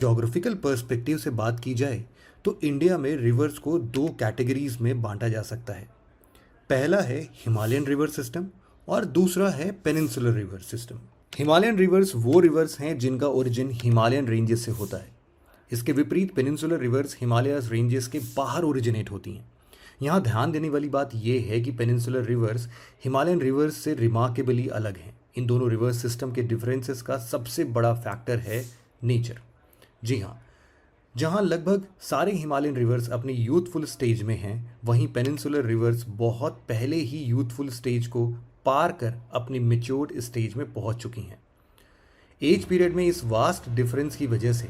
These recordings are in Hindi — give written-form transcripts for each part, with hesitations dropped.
जोग्राफिकल पर्सपेक्टिव से बात की जाए तो इंडिया में रिवर्स को दो कैटेगरीज में बांटा जा सकता है। पहला है हिमालयन रिवर सिस्टम और दूसरा है peninsular river system. Himalayan reverse वो रिवर्स हैं जिनका ओरिजिन हिमालयन रेंजेस से होता है। इसके विपरीत पेनिनसुलर रिवर्स हिमालयस रेंजेस के बाहर ओरिजिनेट होती हैं। यहाँ ध्यान देने वाली बात यह है कि पेनिनसुलर रिवर्स हिमालयन रिवर्स से रिमार्केबली अलग हैं। इन दोनों रिवर्स सिस्टम के डिफरेंसेस का सबसे बड़ा फैक्टर है नेचर। जी हाँ, जहाँ लगभग सारे हिमालयन रिवर्स अपनी यूथफुल स्टेज में हैं, वहीं पेनिनसुलर रिवर्स बहुत पहले ही यूथफुल स्टेज को पार कर अपनी मेच्योर्ड स्टेज में पहुंच चुकी हैं। एज पीरियड में इस वास्ट डिफरेंस की वजह से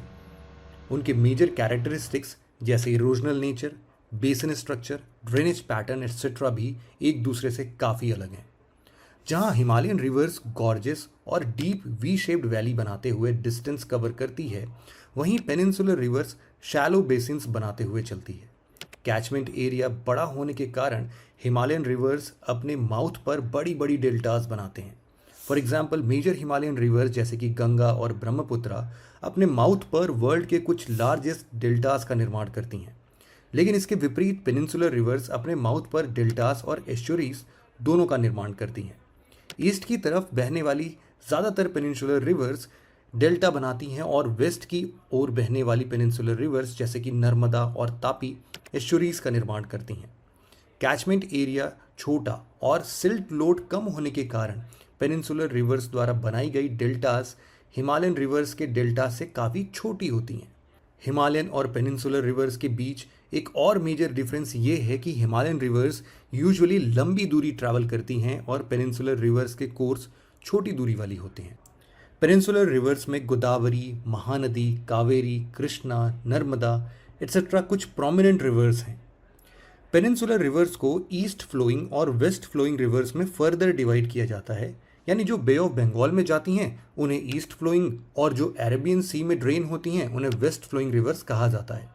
उनके मेजर कैरेक्टरिस्टिक्स जैसे erosional nature, basin structure, drainage pattern etcetera भी एक दूसरे से काफ़ी अलग हैं। जहां हिमालयन रिवर्स गॉर्जेस और डीप वी शेप्ड वैली बनाते हुए डिस्टेंस कवर करती है, वहीं पेनिनसुलर रिवर्स शैलो बेसिन्स बनाते हुए चलती है। कैचमेंट एरिया बड़ा होने के कारण हिमालयन रिवर्स अपने माउथ पर बड़ी बड़ी डेल्टास बनाते हैं। For example, major Himalayan rivers जैसे कि गंगा और ब्रह्मपुत्रा अपने माउथ पर वर्ल्ड के कुछ लार्जेस्ट डेल्टास का निर्माण करती हैं। लेकिन इसके विपरीत पेनिनसुलर रिवर्स अपने माउथ पर डेल्टास और एस्चुरीज दोनों का निर्माण करती हैं। ईस्ट की तरफ बहने वाली ज़्यादातर पेनिनसुलर रिवर्स डेल्टा बनाती हैं और वेस्ट की ओर बहने वाली पेनिनसुलर रिवर्स जैसे कि नर्मदा और तापी एस्चुरीज का निर्माण करती हैं। कैचमेंट एरिया छोटा और सिल्ट लोड कम होने के कारण पेनिनसुलर रिवर्स द्वारा बनाई गई डेल्टास हिमालयन रिवर्स के डेल्टा से काफ़ी छोटी होती हैं। हिमालयन और पेनिनसुलर रिवर्स के बीच एक और मेजर डिफरेंस ये है कि हिमालयन रिवर्स यूजुअली लंबी दूरी ट्रैवल करती हैं और पेनिनसुलर रिवर्स के कोर्स छोटी दूरी वाली होते हैं। पेनिनसुलर रिवर्स में गोदावरी, महानदी, कावेरी, कृष्णा, नर्मदा एट्सेट्रा कुछ प्रोमिनेंट रिवर्स हैं। पेनिनसुलर रिवर्स को ईस्ट फ्लोइंग और वेस्ट फ्लोइंग रिवर्स में फर्दर डिवाइड किया जाता है, यानी जो बे ऑफ बंगाल में जाती हैं उन्हें ईस्ट फ्लोइंग और जो अरेबियन सी में ड्रेन होती हैं उन्हें वेस्ट फ्लोइंग रिवर्स कहा जाता है।